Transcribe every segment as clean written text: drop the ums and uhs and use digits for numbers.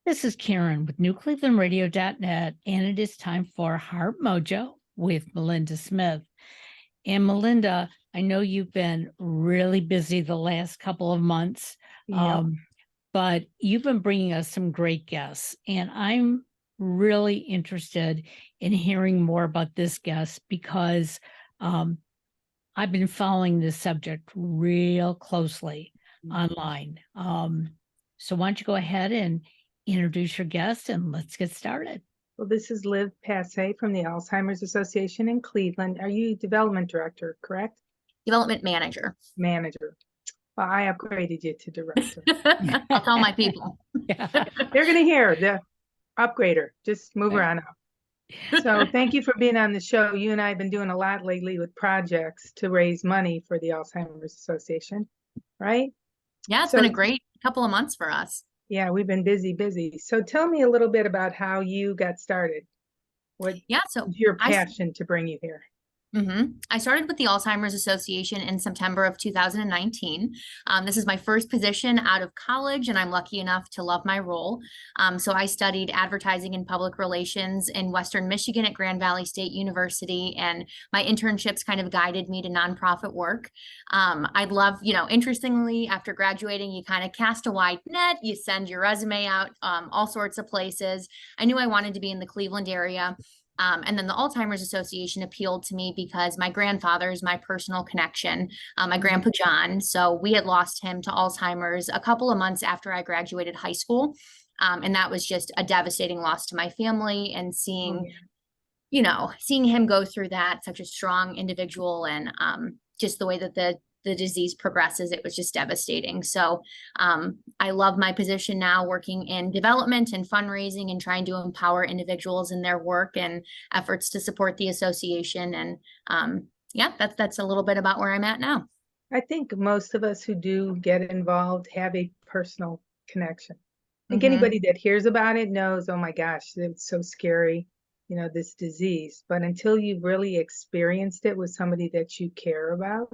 This is Karen with newclevelandradio.net, and it is time for Heart Mojo with Melinda Smith. And Melinda, I know you've been really busy the last couple of months, but you've been bringing us some great guests, and I'm really interested in hearing more about this guest because I've been following this subject real closely online. So why don't you go ahead and introduce your guest and let's get started. Well, this is Liv Passe from the Alzheimer's Association in Cleveland. Are you development director, correct? Development manager. Manager. Well, I upgraded you to director. I'll tell my people. Yeah. They're going to hear the upgrader. Just move her on up. So thank you for being on the show. You and I have been doing a lot lately with projects to raise money for the Alzheimer's Association, right? Yeah, it's been a great couple of months for us. Yeah, we've been busy. So tell me a little bit about how you got started. What was your passion to bring you here? I started with the Alzheimer's Association in September of 2019. This is my first position out of college, and I'm lucky enough to love my role. So I studied advertising and public relations in Western Michigan at Grand Valley State University, and my internships kind of guided me to nonprofit work. I'd love, interestingly, after graduating, you kind of cast a wide net, you send your resume out all sorts of places. I knew I wanted to be in the Cleveland area. And then the Alzheimer's Association appealed to me because my grandfather is my personal connection, my grandpa John. So we had lost him to Alzheimer's a couple of months after I graduated high school. And that was just a devastating loss to my family, and seeing him go through that, such a strong individual, and just the way that the disease progresses, it was just devastating. So I love my position now, working in development and fundraising and trying to empower individuals in their work and efforts to support the association. And that's a little bit about where I'm at now. I think most of us who do get involved have a personal connection. I think anybody that hears about it knows, oh my gosh, it's so scary, this disease. But until you've really experienced it with somebody that you care about,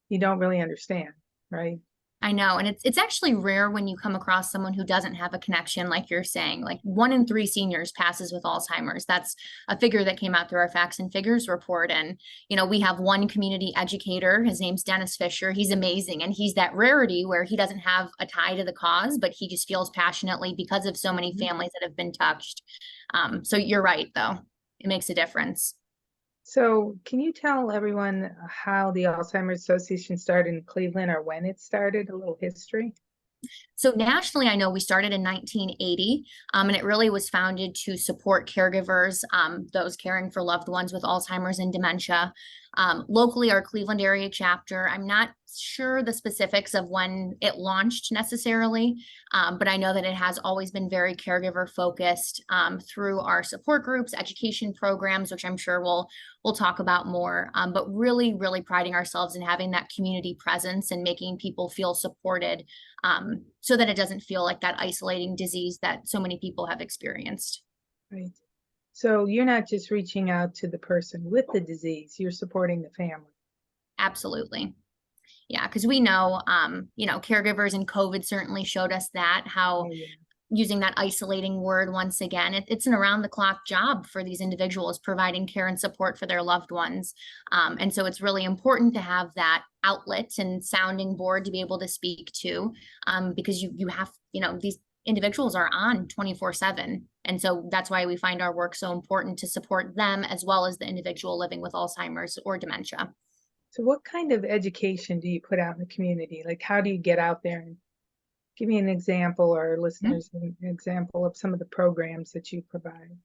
you don't really understand, right? I know. And it's actually rare when you come across someone who doesn't have a connection, like you're saying. Like 1 in 3 seniors passes with Alzheimer's. That's a figure that came out through our Facts and Figures report. And, we have one community educator. His name's Dennis Fisher. He's amazing. And he's that rarity where he doesn't have a tie to the cause, but he just feels passionately because of so many families that have been touched. So you're right, though. It makes a difference. So can you tell everyone how the Alzheimer's Association started in Cleveland, or when it started, a little history? So nationally, I know we started in 1980, and it really was founded to support caregivers, those caring for loved ones with Alzheimer's and dementia. Locally, our Cleveland area chapter, I'm not sure the specifics of when it launched necessarily, but I know that it has always been very caregiver focused through our support groups, education programs, which I'm sure we'll talk about more, but really, really priding ourselves in having that community presence and making people feel supported, so that it doesn't feel like that isolating disease that so many people have experienced. Right. So you're not just reaching out to the person with the disease, you're supporting the family. Absolutely. Yeah, because we know, caregivers and COVID certainly showed us that, how using that isolating word once again, it's an around-the-clock job for these individuals, providing care and support for their loved ones. And so it's really important to have that outlet and sounding board to be able to speak to, because you have, these individuals are on 24/7. And so that's why we find our work so important, to support them as well as the individual living with Alzheimer's or dementia. So what kind of education do you put out in the community? Like, how do you get out there and give me an example, or listeners an example of some of the programs that you provide?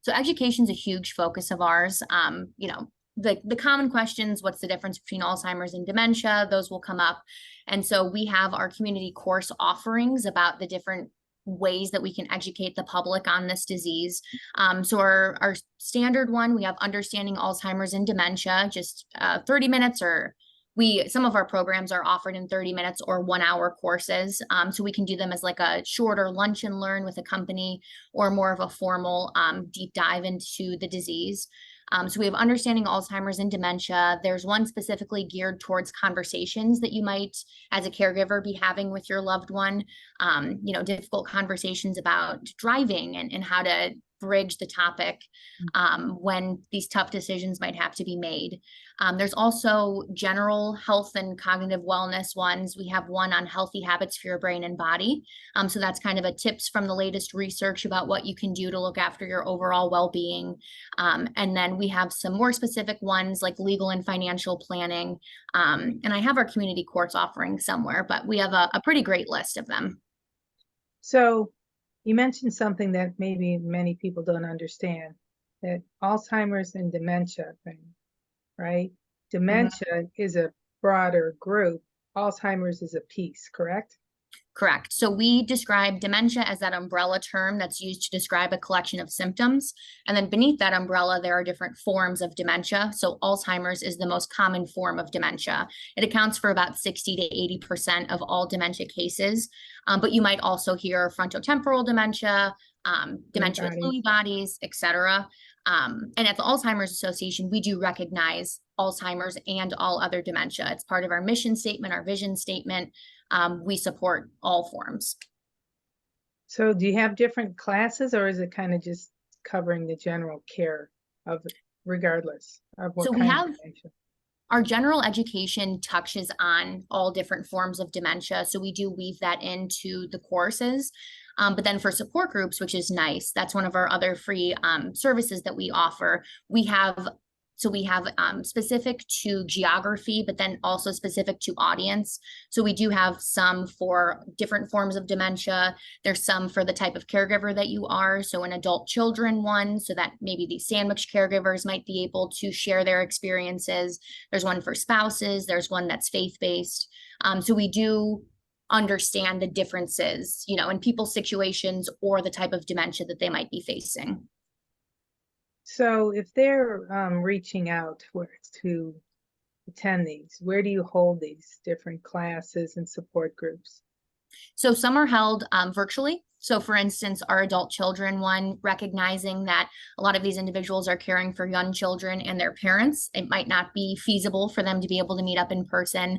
So education is a huge focus of ours. The common questions, what's the difference between Alzheimer's and dementia? Those will come up. And so we have our community course offerings about the different ways that we can educate the public on this disease. So our standard one, we have Understanding Alzheimer's and Dementia, just 30 minutes, or some of our programs are offered in 30 minutes or 1-hour courses. So we can do them as like a shorter lunch and learn with a company, or more of a formal deep dive into the disease. So we have understanding Alzheimer's and dementia. There's one specifically geared towards conversations that you might, as a caregiver, be having with your loved one. Difficult conversations about driving and how to bridge the topic when these tough decisions might have to be made. There's also general health and cognitive wellness ones. We have one on healthy habits for your brain and body. So that's kind of a tips from the latest research about what you can do to look after your overall well-being. And then we have some more specific ones like legal and financial planning. And I have our community courts offering somewhere, but we have a pretty great list of them. So you mentioned something that maybe many people don't understand, that Alzheimer's and dementia thing, right? Dementia is a broader group. Alzheimer's is a piece, correct? Correct. So we describe dementia as that umbrella term that's used to describe a collection of symptoms. And then beneath that umbrella, there are different forms of dementia. So Alzheimer's is the most common form of dementia. It accounts for about 60 to 80% of all dementia cases. But you might also hear frontotemporal dementia, dementia with Lewy bodies, et cetera. And at the Alzheimer's Association, we do recognize Alzheimer's and all other dementia. It's part of our mission statement, our vision statement. We support all forms. So do you have different classes, or is it kind of just covering the general care of regardless of what kind of dementia? Our general education touches on all different forms of dementia. So we do weave that into the courses. But then for support groups, which is nice, that's one of our other free services that we offer. We have specific to geography, but then also specific to audience. So we do have some for different forms of dementia. There's some for the type of caregiver that you are. So an adult children one, so that maybe these sandwich caregivers might be able to share their experiences. There's one for spouses. There's one that's faith-based. So we do understand the differences, in people's situations or the type of dementia that they might be facing. So if they're reaching out to attend these, where do you hold these different classes and support groups? So some are held virtually. So for instance, our adult children one, recognizing that a lot of these individuals are caring for young children and their parents, it might not be feasible for them to be able to meet up in person.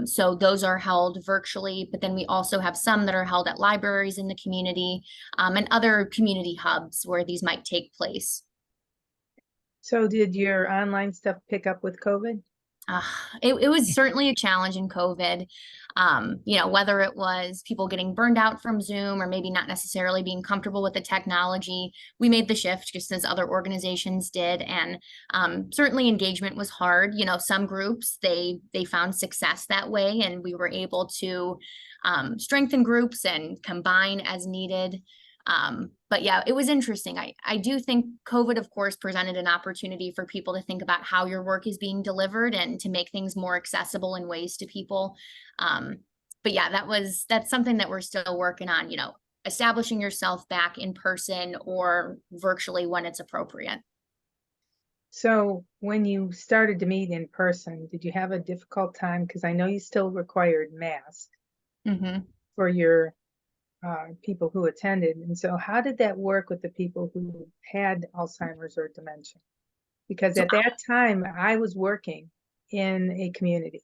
So those are held virtually, but then we also have some that are held at libraries in the community and other community hubs where these might take place. So did your online stuff pick up with COVID? It was certainly a challenge in COVID, whether it was people getting burned out from Zoom or maybe not necessarily being comfortable with the technology. We made the shift just as other organizations did. And certainly engagement was hard. Some groups, they found success that way, and we were able to strengthen groups and combine as needed. But yeah, it was interesting. I do think COVID, of course, presented an opportunity for people to think about how your work is being delivered and to make things more accessible in ways to people. But yeah, that's something that we're still working on, establishing yourself back in person or virtually when it's appropriate. So when you started to meet in person, did you have a difficult time? Because I know you still required masks for your people who attended. And so how did that work with the people who had Alzheimer's or dementia? Because at that time I was working in a community,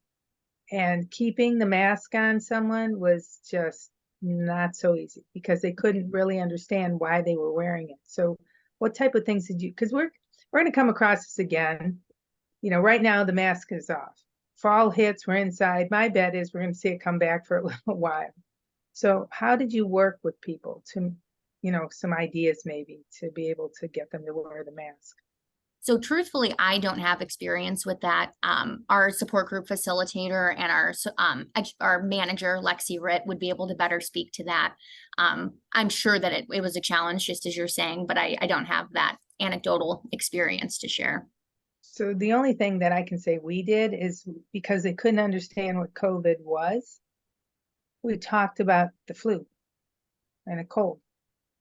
and keeping the mask on someone was just not so easy because they couldn't really understand why they were wearing it. So what type of things did you, because we're going to come across this again, right now the mask is off. Fall hits, we're inside. My bet is we're going to see it come back for a little while. So how did you work with people to, some ideas maybe to be able to get them to wear the mask? So truthfully, I don't have experience with that. Our support group facilitator and our manager, Lexi Ritt, would be able to better speak to that. I'm sure that it was a challenge, just as you're saying, but I don't have that anecdotal experience to share. So the only thing that I can say we did is, because they couldn't understand what COVID was, we talked about the flu and a cold,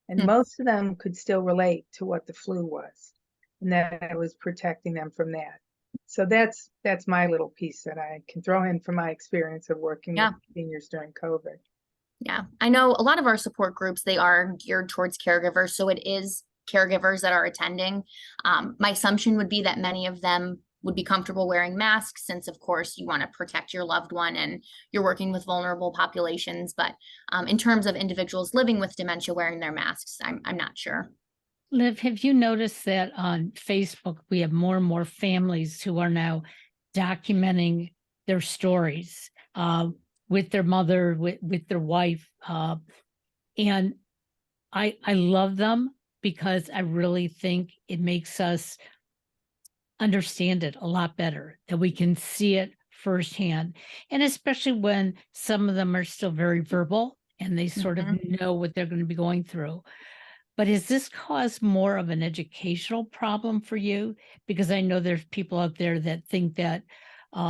and most of them could still relate to what the flu was, and that I was protecting them from that. So that's my little piece that I can throw in from my experience of working with seniors during COVID. Yeah, I know a lot of our support groups, they are geared towards caregivers, so it is caregivers that are attending. My assumption would be that many of them would be comfortable wearing masks, since of course you want to protect your loved one and you're working with vulnerable populations. But in terms of individuals living with dementia wearing their masks, I'm not sure. Liv, have you noticed that on Facebook, we have more and more families who are now documenting their stories with their mother, with their wife. And I love them because I really think it makes us understand it a lot better, that we can see it firsthand. And especially when some of them are still very verbal and they sort of know what they're going to be going through. But has this caused more of an educational problem for you? Because I know there's people out there that think that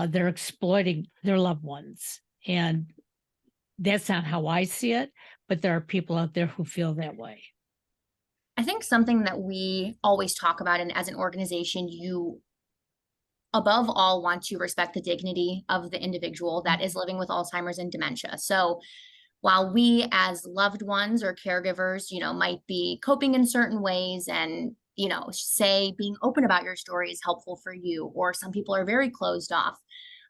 they're exploiting their loved ones. And that's not how I see it, but there are people out there who feel that way. I think something that we always talk about, and as an organization, you above all want to respect the dignity of the individual that is living with Alzheimer's and dementia. So while we as loved ones or caregivers, might be coping in certain ways and, say being open about your story is helpful for you, or some people are very closed off.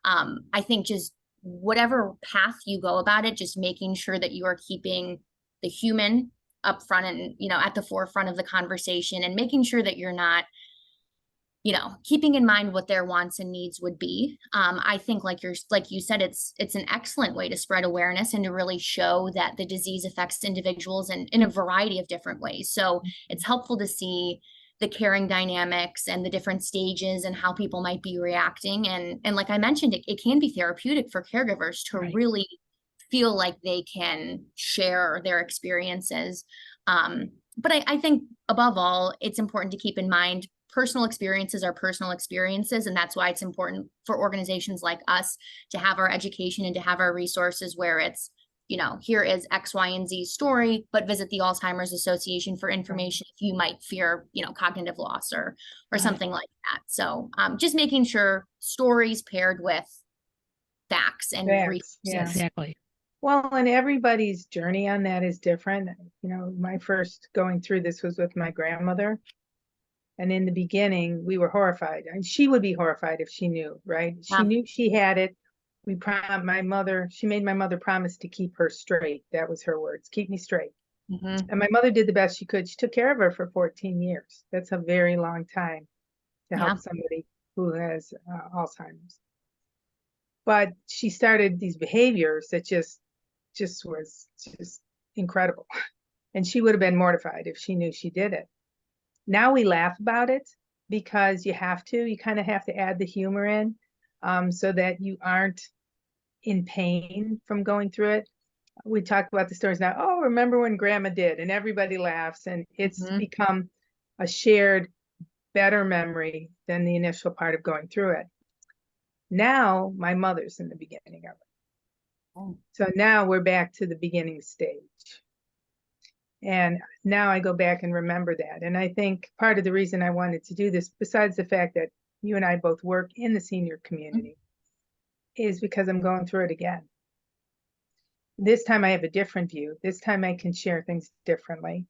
I think just whatever path you go about it, just making sure that you are keeping the human up front and, at the forefront of the conversation, and making sure that you're not, keeping in mind what their wants and needs would be. I think like you said, it's an excellent way to spread awareness and to really show that the disease affects individuals in a variety of different ways. So it's helpful to see the caring dynamics and the different stages and how people might be reacting. And like I mentioned, it can be therapeutic for caregivers to really feel like they can share their experiences. But I think above all, it's important to keep in mind personal experiences are personal experiences. And that's why it's important for organizations like us to have our education and to have our resources where it's, here is X, Y, and Z story, but visit the Alzheimer's Association for information if you might fear, cognitive loss or something like that. So just making sure stories paired with facts and resources. Yeah. Exactly. Well, and everybody's journey on that is different. My first going through this was with my grandmother. And in the beginning, we were horrified. And she would be horrified if she knew, right? She knew she had it. She made my mother promise to keep her straight. That was her words, keep me straight. And my mother did the best she could. She took care of her for 14 years. That's a very long time to help somebody who has Alzheimer's. But she started these behaviors that just was incredible. And she would have been mortified if she knew she did it. Now we laugh about it because you kind of have to add the humor in so that you aren't in pain from going through it. We talk about the stories now. Oh, remember when grandma did, and everybody laughs, and it's become a shared better memory than the initial part of going through it. Now my mother's in the beginning of it. So now we're back to the beginning stage. And now I go back and remember that. And I think part of the reason I wanted to do this, besides the fact that you and I both work in the senior community, is because I'm going through it again. This time I have a different view. This time I can share things differently.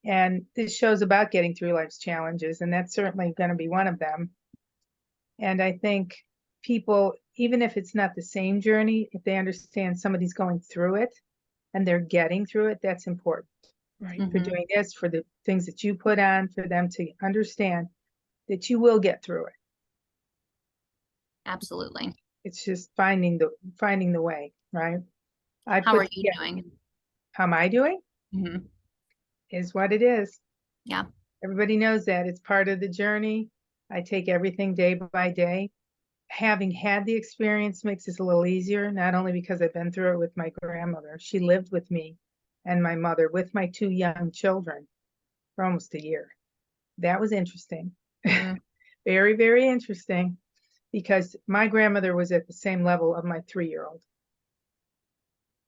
And this show's about getting through life's challenges, and that's certainly going to be one of them. And I think people, even if it's not the same journey, if they understand somebody's going through it and they're getting through it, that's important. Right. For doing this, for the things that you put on, for them to understand that you will get through it. Absolutely. It's just finding the way, right? How are you doing? How am I doing? Is what it is. Yeah. Everybody knows that. It's part of the journey. I take everything day by day. Having had the experience makes this a little easier, not only because I've been through it with my grandmother. She lived with me and my mother with my two young children for almost a year. That was interesting. Very, very interesting, because my grandmother was at the same level of my 3-year-old.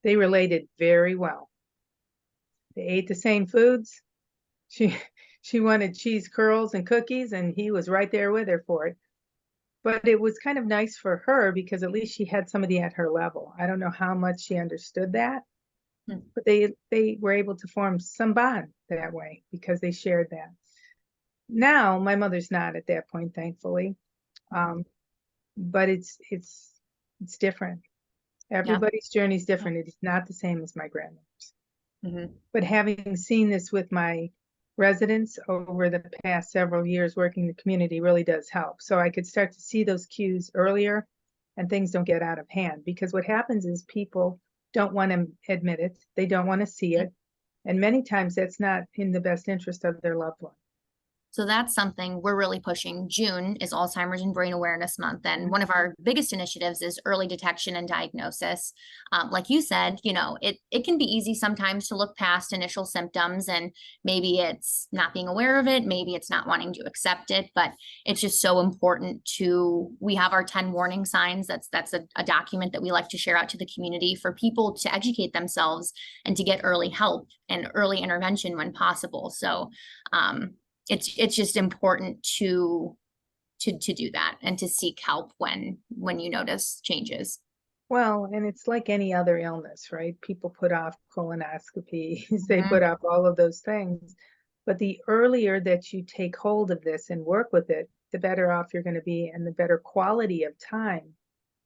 They related very well. They ate the same foods. She wanted cheese curls and cookies, and he was right there with her for it. But it was kind of nice for her because at least she had somebody at her level. I don't know how much she understood that, but they were able to form some bond that way because they shared that. now my mother's not at that point, thankfully. But it's different. Everybody's journey is different. It is not the same as my grandmother's. Mhm. But having seen this with my residents over the past several years working in the community really does help. So I could start to see those cues earlier and things don't get out of hand, because what happens is people don't want to admit it. They don't want to see it. And many times that's not in the best interest of their loved one. So that's something we're really pushing. June is Alzheimer's and Brain Awareness Month. And one of our biggest initiatives is early detection and diagnosis. Like you said, you know, it can be easy sometimes to look past initial symptoms, and maybe it's not being aware of it. Maybe it's not wanting to accept it, but it's just so important we have our 10 warning signs. That's a document that we like to share out to the community for people to educate themselves and to get early help and early intervention when possible. So, it's just important to do that and to seek help when you notice changes. Well, and it's like any other illness, right? People put off colonoscopies, they put off all of those things. But the earlier that you take hold of this and work with it, the better off you're going to be and the better quality of time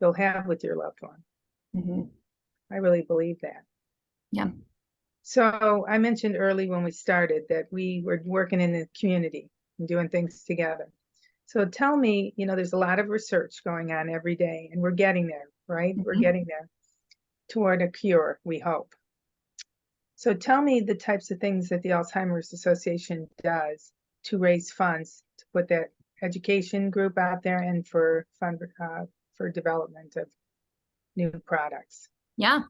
you'll have with your loved one. I really believe that. Yeah. So I mentioned early when we started that we were working in the community and doing things together. So tell me, you know, there's a lot of research going on every day, and we're getting there, right? We're getting there toward a cure, we hope. So tell me the types of things that the Alzheimer's Association does to raise funds to put that education group out there and for development of new products. Yeah.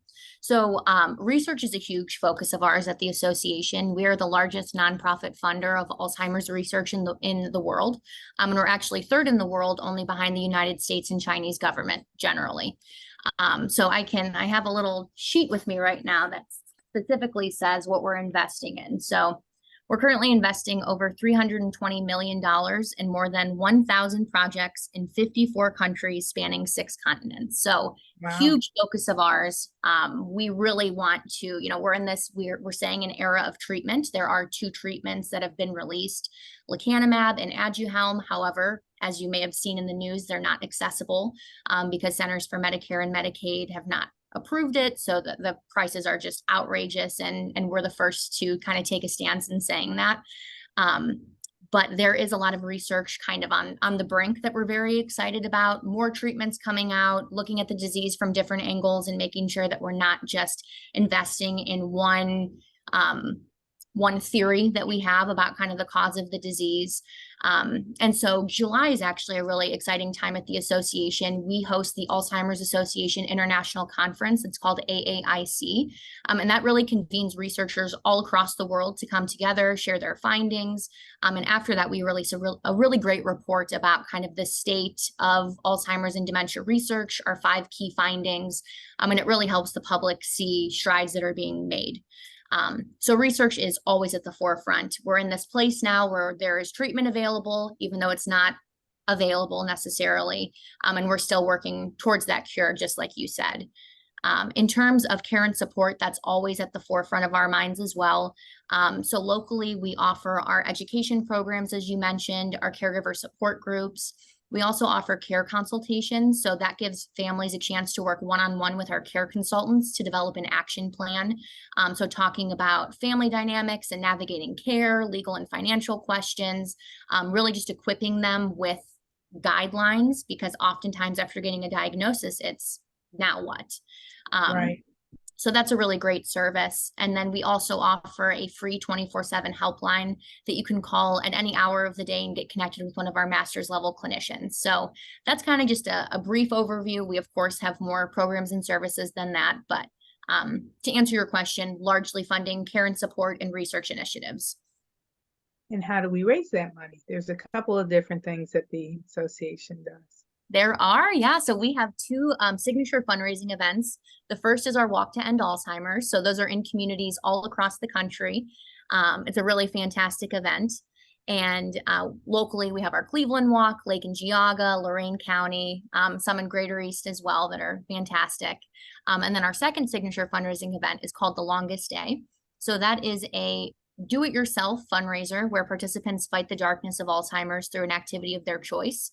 So research is a huge focus of ours at the association. We are the largest nonprofit funder of Alzheimer's research in the world. And we're actually third in the world, only behind the United States and Chinese government generally. So I have a little sheet with me right now that specifically says what we're investing in. So we're currently investing over $320 million in more than 1,000 projects in 54 countries spanning 6 continents. So huge focus of ours. We really want to, you know, we're saying an era of treatment. There are 2 treatments that have been released, lecanemab and Aduhelm. However, as you may have seen in the news, they're not accessible because Centers for Medicare and Medicaid have not approved it. So the prices are just outrageous, and we're the first to kind of take a stance in saying that. But there is a lot of research kind of on the brink that we're very excited about. More treatments coming out, looking at the disease from different angles and making sure that we're not just investing in one theory that we have about kind of the cause of the disease. And so July is actually a really exciting time at the association. We host the Alzheimer's Association International Conference. It's called AAIC. And that really convenes researchers all across the world to come together, share their findings. And after that, we release a really great report about kind of the state of Alzheimer's and dementia research, our 5 key findings. And it really helps the public see strides that are being made. So research is always at the forefront. We're in this place now where there is treatment available, even though it's not available necessarily. And we're still working towards that cure, just like you said. In terms of care and support, that's always at the forefront of our minds as well. So locally, we offer our education programs, as you mentioned, our caregiver support groups. We also offer care consultations, so that gives families a chance to work one-on-one with our care consultants to develop an action plan. So talking about family dynamics and navigating care, legal and financial questions, really just equipping them with guidelines, because oftentimes after getting a diagnosis, it's now what? Right. So that's a really great service. And then we also offer a free 24/7 helpline that you can call at any hour of the day and get connected with one of our master's level clinicians. So that's kind of just a brief overview. We, of course, have more programs and services than that. But to answer your question, largely funding care and support and research initiatives. And how do we raise that money? There's a couple of different things that the association does. There are, yeah. So we have 2 signature fundraising events. The first is our Walk to End Alzheimer. So those are in communities all across the country. It's a really fantastic event. And locally, we have our Cleveland Walk, Lake and Geauga, Lorain County, some in Greater East as well that are fantastic. And then our second signature fundraising event is called The Longest Day. So that is a do-it-yourself fundraiser where participants fight the darkness of Alzheimer's through an activity of their choice.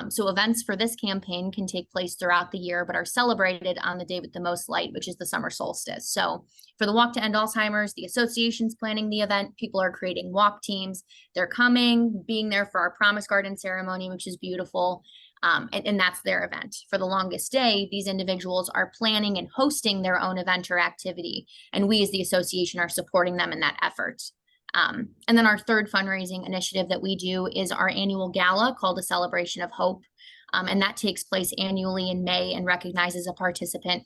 So events for this campaign can take place throughout the year, but are celebrated on the day with the most light, which is the summer solstice. So for the Walk to End Alzheimer's, the association's planning the event. People are creating walk teams. They're coming, being there for our Promise Garden ceremony, which is beautiful. And that's their event. For the longest day, these individuals are planning and hosting their own event or activity. And we as the association are supporting them in that effort. And then our third fundraising initiative that we do is our annual gala called A Celebration of Hope. And that takes place annually in May and recognizes a participant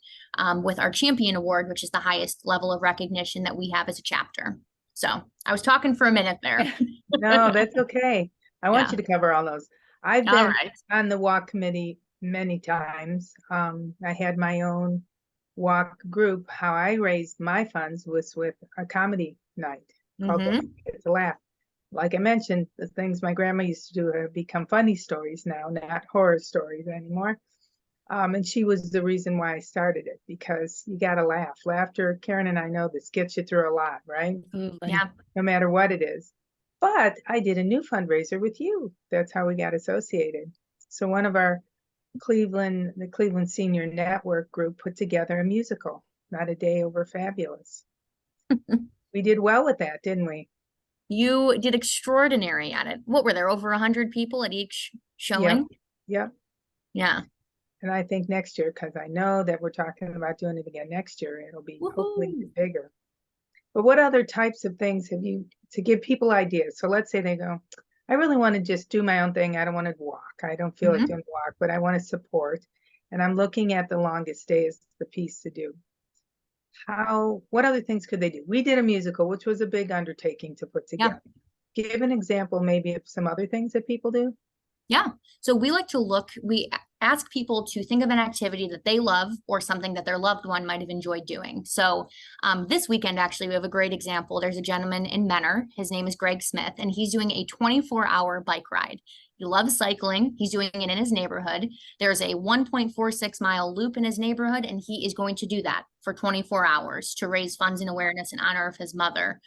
with our Champion Award, which is the highest level of recognition that we have as a chapter. So I was talking for a minute there. No, that's okay. I want you to cover all those. I've been on the walk committee many times. I had my own walk group. How I raised my funds was with a comedy night called Get to Laugh. Like I mentioned, the things my grandma used to do have become funny stories now, not horror stories anymore. And she was the reason why I started it, because you got to laugh. Laughter, Karen and I know this, gets you through a lot, right? Yeah. No matter what it is. But I did a new fundraiser with you. That's how we got associated. So one of our the Cleveland Senior Network group put together a musical, Not a Day Over Fabulous. We did well with that, didn't we? You did extraordinary at it. What were there, over 100 people at each showing? Yep. Yeah. And I think next year, because I know that we're talking about doing it again next year, it'll be hopefully bigger. But what other types of things have you, to give people ideas? So let's say they go, I really want to just do my own thing. I don't want to walk. I don't feel like doing walk, but I want to support. And I'm looking at the longest day as the piece to do. What other things could they do? We did a musical, which was a big undertaking to put together. Yeah. Give an example maybe of some other things that people do. Yeah. So we like to we ask people to think of an activity that they love or something that their loved one might have enjoyed doing. So this weekend, actually, we have a great example. There's a gentleman in Menor. His name is Greg Smith, and he's doing a 24-hour bike ride. He loves cycling. He's doing it in his neighborhood. There's a 1.46 mile loop in his neighborhood, and he is going to do that for 24 hours to raise funds and awareness in honor of his mother,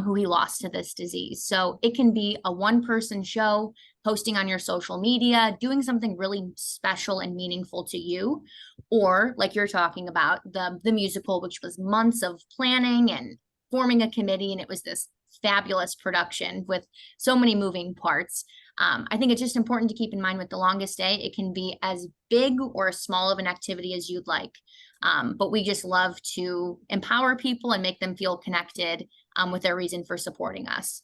who he lost to this disease. So it can be a one-person show, posting on your social media, doing something really special and meaningful to you, or like you're talking about, the musical, which was months of planning and forming a committee, and it was this fabulous production with so many moving parts. I think it's just important to keep in mind with the longest day, it can be as big or as small of an activity as you'd like. But we just love to empower people and make them feel connected with their reason for supporting us.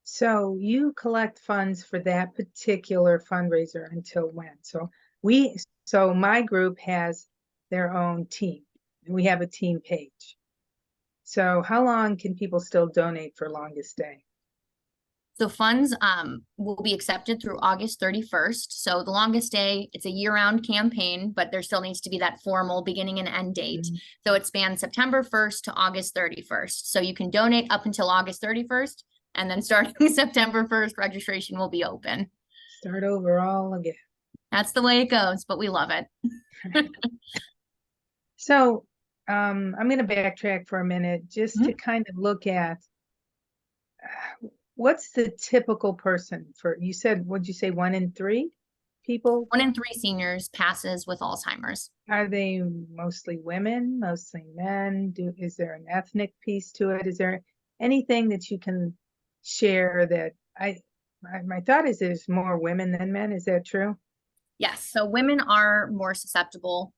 So you collect funds for that particular fundraiser until when? So my group has their own team, and we have a team page. So how long can people still donate for longest day? So funds will be accepted through August 31st. So the longest day, it's a year-round campaign, but there still needs to be that formal beginning and end date. So it spans September 1st to August 31st. So you can donate up until August 31st, and then starting September 1st, registration will be open. Start over all again. That's the way it goes, but we love it. So I'm going to backtrack for a minute just to kind of look at what's the typical person for, you said, what'd you say, 1 in 3 people? 1 in 3 seniors passes with Alzheimer's. Are they mostly women, mostly men? Is there an ethnic piece to it? Is there anything that you can share that my thought is there's more women than men? Is that true? Yes. So women are more susceptible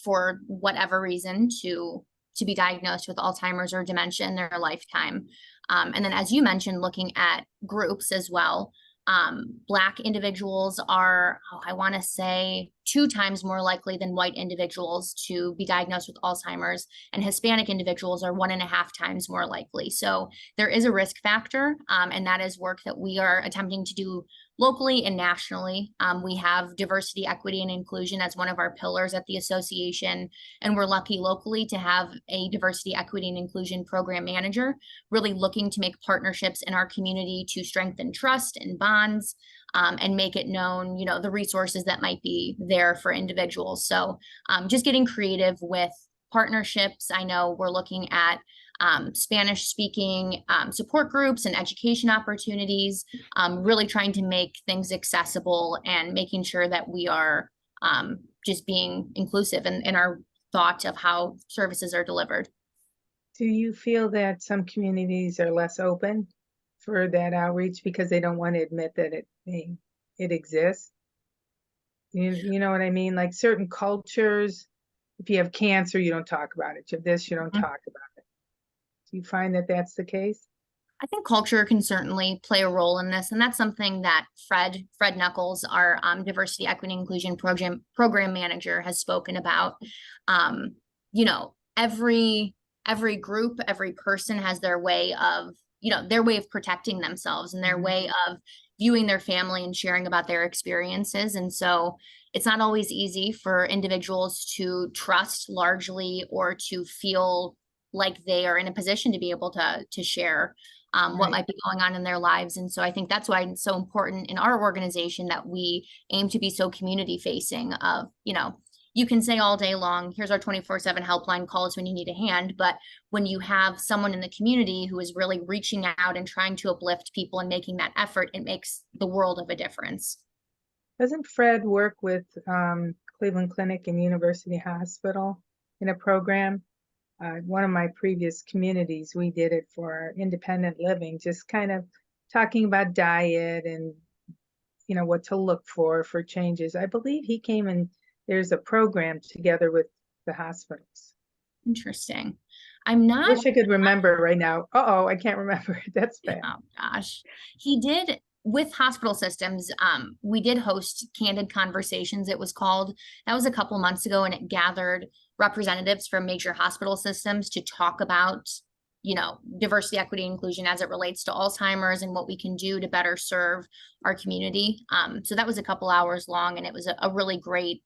for whatever reason to be diagnosed with Alzheimer's or dementia in their lifetime. And then, as you mentioned, looking at groups as well, Black individuals are, I want to say, 2 times more likely than white individuals to be diagnosed with Alzheimer's, and Hispanic individuals are 1.5 times more likely. So there is a risk factor, and that is work that we are attempting to do locally and nationally. We have diversity, equity, and inclusion as one of our pillars at the association, and we're lucky locally to have a diversity, equity, and inclusion program manager really looking to make partnerships in our community to strengthen trust and bonds, and make it known, the resources that might be there for individuals. So just getting creative with partnerships. I know we're looking at Spanish speaking support groups and education opportunities, really trying to make things accessible and making sure that we are just being inclusive in our thought of how services are delivered. Do you feel that some communities are less open for that outreach because they don't want to admit that it exists? You know what I mean? Like certain cultures, if you have cancer, you don't talk about it. If you have this, you don't talk about it. Do you find that that's the case? I think culture can certainly play a role in this, and that's something that Fred Knuckles, our diversity, equity, inclusion program manager, has spoken about. You know, every group, every person has their way of, their way of protecting themselves and their way of viewing their family and sharing about their experiences. And so it's not always easy for individuals to trust largely or to feel like they are in a position to be able to share what might be going on in their lives. And so I think that's why it's so important in our organization that we aim to be so community facing of, you can say all day long, here's our 24/7 helpline, call us when you need a hand. But when you have someone in the community who is really reaching out and trying to uplift people and making that effort, it makes the world of a difference. Doesn't Fred work with Cleveland Clinic and University Hospital in a program? One of my previous communities, we did it for independent living, just kind of talking about diet and, what to look for changes. I believe he came and there's a program together with the hospitals. Interesting. I'm not. I wish I could remember right now. I can't remember. That's bad. Oh gosh. He did with hospital systems. We did host Candid Conversations, it was called. That was a couple months ago, and it gathered representatives from major hospital systems to talk about, diversity, equity, inclusion as it relates to Alzheimer's and what we can do to better serve our community. So that was a couple hours long, and it was a really great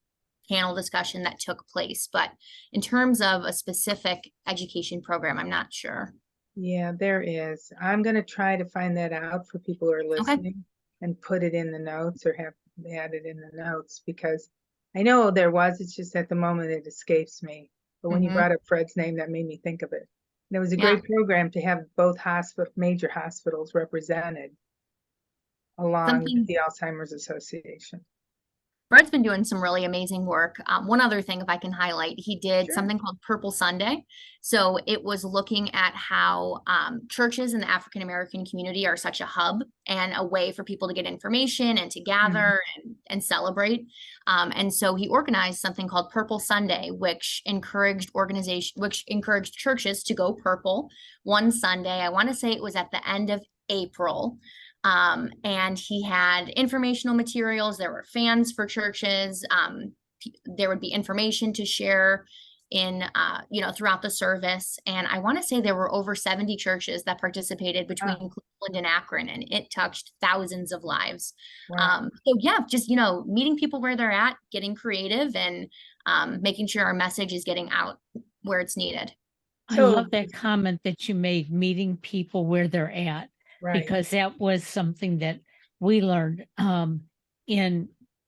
panel discussion that took place. But in terms of a specific education program, I'm not sure. Yeah, there is. I'm going to try to find that out for people who are listening and put it in the notes or have added in the notes, because I know there was, it's just at the moment it escapes me. But when you brought up Fred's name, that made me think of it. And it was a great program to have both major hospitals represented along with the Alzheimer's Association. Fred's been doing some really amazing work. One other thing, if I can highlight, he did something called Purple Sunday. So it was looking at how churches in the African-American community are such a hub and a way for people to get information and to gather and celebrate. And so he organized something called Purple Sunday, which encouraged churches to go purple one Sunday. I want to say it was at the end of April. And he had informational materials. There were fans for churches. There would be information to share in, throughout the service. And I want to say there were over 70 churches that participated between Cleveland and Akron, and it touched thousands of lives. Wow. So yeah, just, meeting people where they're at, getting creative, and making sure our message is getting out where it's needed. I love that comment that you made, meeting people where they're at. Right. Because that was something that we learned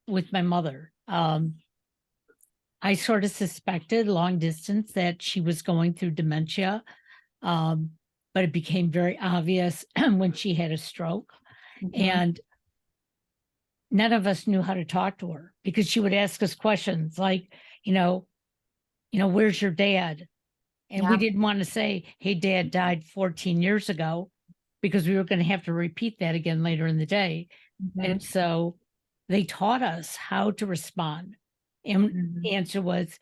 with my mother. I sort of suspected long distance that she was going through dementia, but it became very obvious when she had a stroke. And none of us knew how to talk to her, because she would ask us questions like, where's your dad? And we didn't want to say, hey, dad died 14 years ago. Because we were going to have to repeat that again later in the day. And so they taught us how to respond. And the answer was,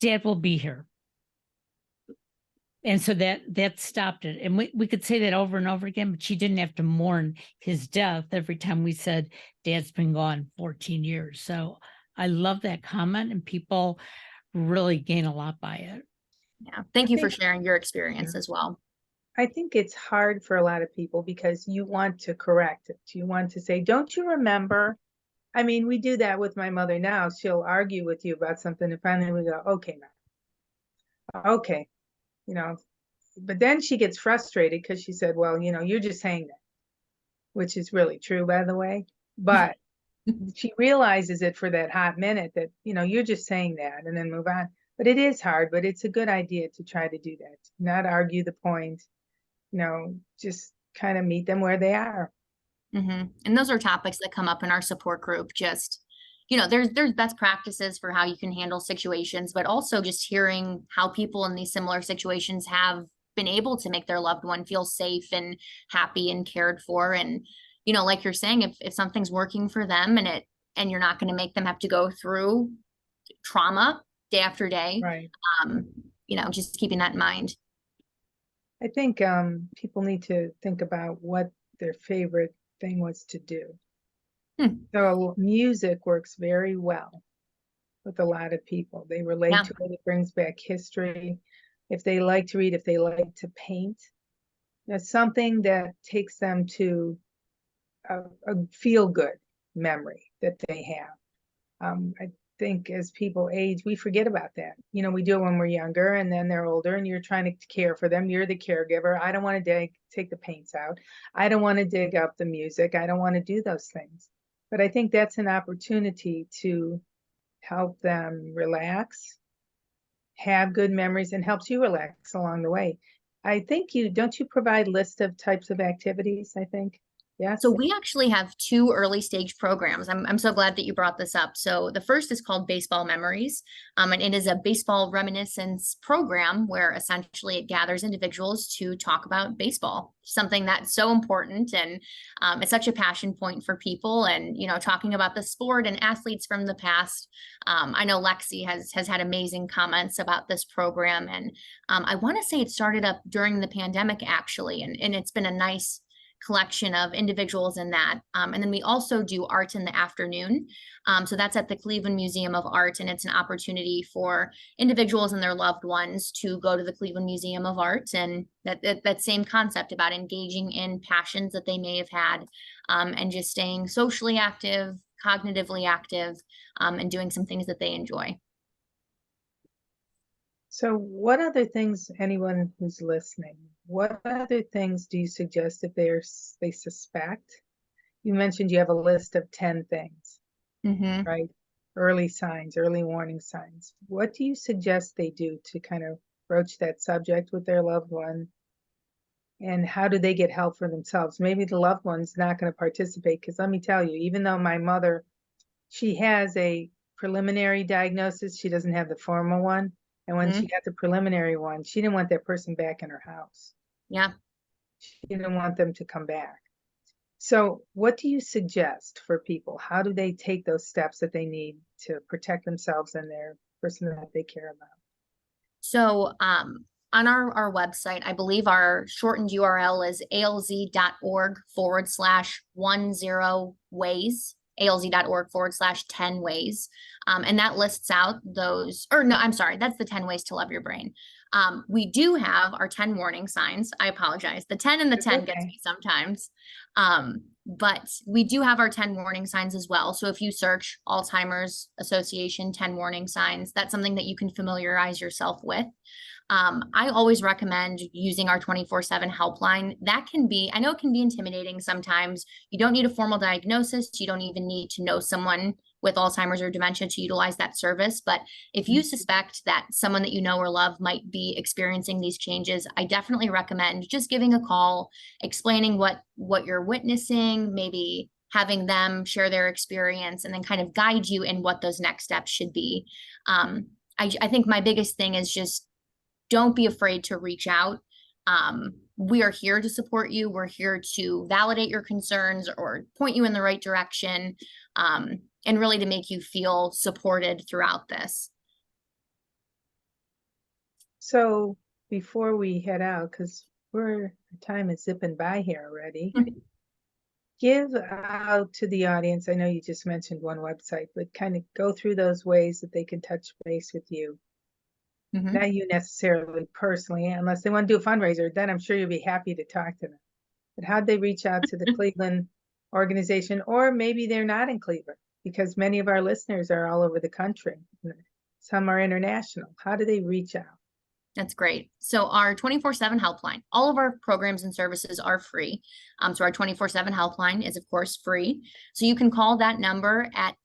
Dad will be here. And so that stopped it. And we could say that over and over again, but she didn't have to mourn his death every time we said, Dad's been gone 14 years. So I love that comment, and people really gain a lot by it. Yeah. Thank you for sharing your experience as well. I think it's hard for a lot of people because you want to correct it. You want to say, don't you remember? I mean, we do that with my mother now. She'll argue with you about something, and finally we go, okay, now. Okay. But then she gets frustrated because she said, well, you're just saying that, which is really true, by the way. But she realizes it for that hot minute that, you're just saying that, and then move on. But it is hard, but it's a good idea to try to do that. Not argue the point, just kind of meet them where they are. And those are topics that come up in our support group. Just, there's best practices for how you can handle situations, but also just hearing how people in these similar situations have been able to make their loved one feel safe and happy and cared for. And, like you're saying, if something's working for them and you're not going to make them have to go through trauma day after day, Right. Just keeping that in mind. I think people need to think about what their favorite thing was to do. So music works very well with a lot of people. They relate to it. It brings back history. If they like to read, if they like to paint, that's something that takes them to a feel-good memory that they have. I think as people age, we forget about that. We do it when we're younger, and then they're older and you're trying to care for them. You're the caregiver. I don't want to take the paints out. I don't want to dig up the music. I don't want to do those things. But I think that's an opportunity to help them relax, have good memories, and helps you relax along the way. I think don't you provide list of types of activities, I think? Yes. So we actually have 2 early stage programs. I'm so glad that you brought this up. So the first is called Baseball Memories, and it is a baseball reminiscence program where essentially it gathers individuals to talk about baseball, something that's so important, and it's such a passion point for people. And talking about the sport and athletes from the past. I know Lexi has had amazing comments about this program, and I want to say it started up during the pandemic actually, and it's been a nice collection of individuals in that. And then we also do art in the afternoon. So that's at the Cleveland Museum of Art, and it's an opportunity for individuals and their loved ones to go to the Cleveland Museum of Art, and that same concept about engaging in passions that they may have had, and just staying socially active, cognitively active, and doing some things that they enjoy. So what other things, anyone who's listening, what other things do you suggest if they suspect? You mentioned you have a list of 10 things, right? Early signs, early warning signs. What do you suggest they do to kind of broach that subject with their loved one? And how do they get help for themselves? Maybe the loved one's not going to participate, because let me tell you, even though my mother, she has a preliminary diagnosis, she doesn't have the formal one. And when she got the preliminary one, she didn't want that person back in her house. Yeah. She didn't want them to come back. So what do you suggest for people? How do they take those steps that they need to protect themselves and their person that they care about? So on our website, I believe our shortened URL is alz.org/10ways. alz.org/10 ways. And that lists out those, or no, I'm sorry, that's the 10 ways to love your brain. We do have our 10 warning signs. I apologize. The 10 and the 10 gets me sometimes. But we do have our 10 warning signs as well. So if you search Alzheimer's Association 10 warning signs, that's something that you can familiarize yourself with. I always recommend using our 24/7 helpline. That can be, I know it can be intimidating sometimes. You don't need a formal diagnosis. You don't even need to know someone with Alzheimer's or dementia to utilize that service. But if you suspect that someone that you know or love might be experiencing these changes, I definitely recommend just giving a call, explaining what you're witnessing, maybe having them share their experience, and then kind of guide you in what those next steps should be. I think my biggest thing is just don't be afraid to reach out. We are here to support you. We're here to validate your concerns or point you in the right direction, and really to make you feel supported throughout this. So before we head out, because time is zipping by here already, give out to the audience. I know you just mentioned one website, but kind of go through those ways that they can touch base with you. Not you necessarily personally, unless they want to do a fundraiser, then I'm sure you'll be happy to talk to them. But how'd they reach out to the Cleveland organization? Or maybe they're not in Cleveland, because many of our listeners are all over the country. Some are international. How do they reach out? That's great. So our 24/7 helpline, all of our programs and services are free. So our 24/7 helpline is of course free. So you can call that number at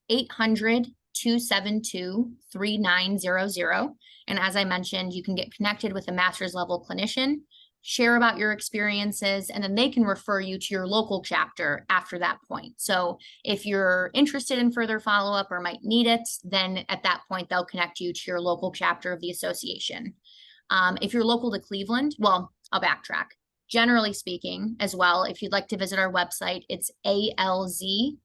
272-3900. And as I mentioned, you can get connected with a master's level clinician, share about your experiences, and then they can refer you to your local chapter after that point. So if you're interested in further follow-up or might need it, then at that point, they'll connect you to your local chapter of the association. If you're local to Cleveland, well, I'll backtrack. Generally speaking, as well, if you'd like to visit our website, it's alz.org.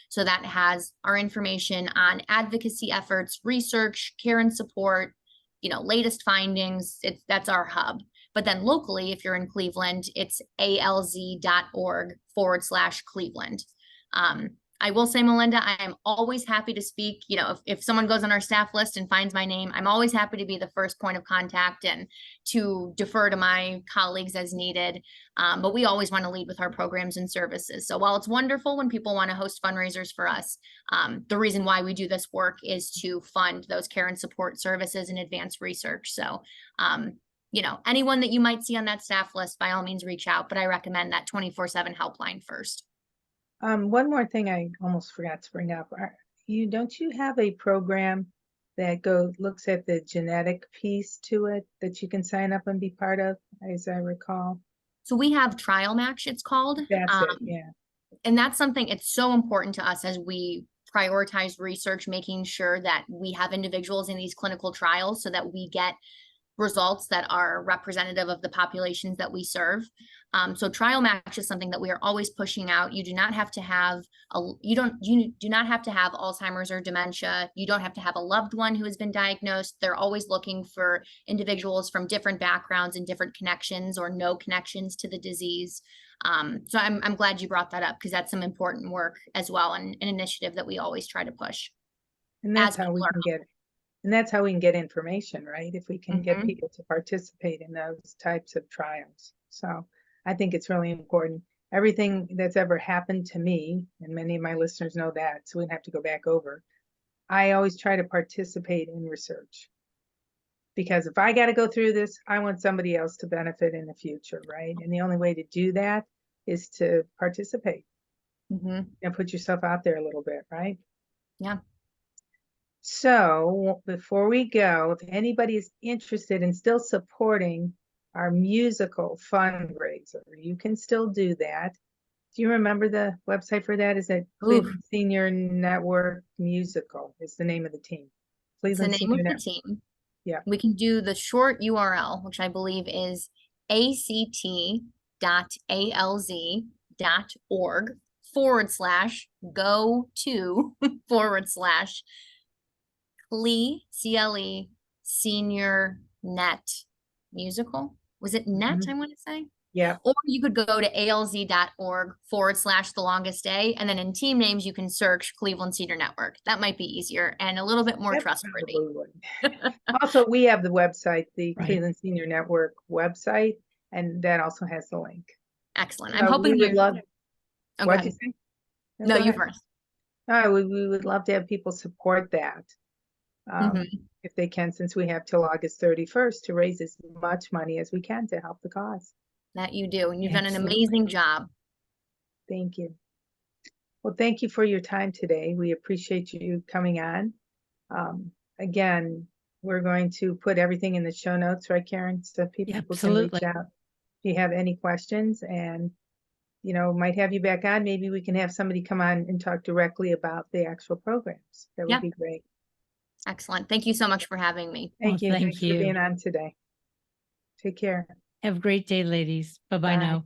So that has our information on advocacy efforts, research, care and support, latest findings. That's our hub. But then locally, if you're in Cleveland, it's alz.org/Cleveland. I will say, Melinda, I am always happy to speak. If someone goes on our staff list and finds my name, I'm always happy to be the first point of contact and to defer to my colleagues as needed. But we always want to lead with our programs and services. So while it's wonderful when people want to host fundraisers for us, the reason why we do this work is to fund those care and support services and advanced research. So, anyone that you might see on that staff list, by all means, reach out. But I recommend that 24/7 helpline first. One more thing I almost forgot to bring up. Don't you have a program that looks at the genetic piece to it that you can sign up and be part of, as I recall? So we have Trial Match, it's called. That's it, yeah. And that's something, it's so important to us as we prioritize research, making sure that we have individuals in these clinical trials so that we get results that are representative of the populations that we serve. So Trial Match is something that we are always pushing out. You do not have to have you do not have to have Alzheimer's or dementia. You don't have to have a loved one who has been diagnosed. They're always looking for individuals from different backgrounds and different connections or no connections to the disease. So I'm glad you brought that up, because that's some important work as well, and an initiative that we always try to push. And that's how we can get it. And that's how we can get information, right? If we can get people to participate in those types of trials. So I think it's really important. Everything that's ever happened to me, and many of my listeners know that, so we don't have to go back over, I always try to participate in research. Because if I got to go through this, I want somebody else to benefit in the future, right? And the only way to do that is to participate and put yourself out there a little bit, right? Yeah. So before we go, if anybody is interested in still supporting our musical fundraiser, you can still do that. Do you remember the website for that? Is it Cleveland Senior Network Musical is the name of the team. Cleveland it's the name of the team. Yeah. We can do the short URL, which I believe is act.alz.org/go/CLE Senior Net Musical. Was it net? I want to say. Yeah. Or you could go to alz.org/the longest day. And then in team names, you can search Cleveland Senior Network. That might be easier and a little bit more trustworthy. Also, we have the website, the Cleveland Senior Network website, and that also has the link. Excellent. I'm hoping we would love. Okay. What'd you say? No, you first. We would love to have people support that. If they can, since we have till August 31st to raise as much money as we can to help the cause. That you do, and you've done an amazing job. Thank you. Well, thank you for your time today. We appreciate you coming on. Again, we're going to put everything in the show notes, right, Karen? So people can reach out if you have any questions, and might have you back on. Maybe we can have somebody come on and talk directly about the actual programs. That would be great. Excellent. Thank you so much for having me. Thank you. Thanks for being on today. Take care. Have a great day, ladies. Bye-bye now.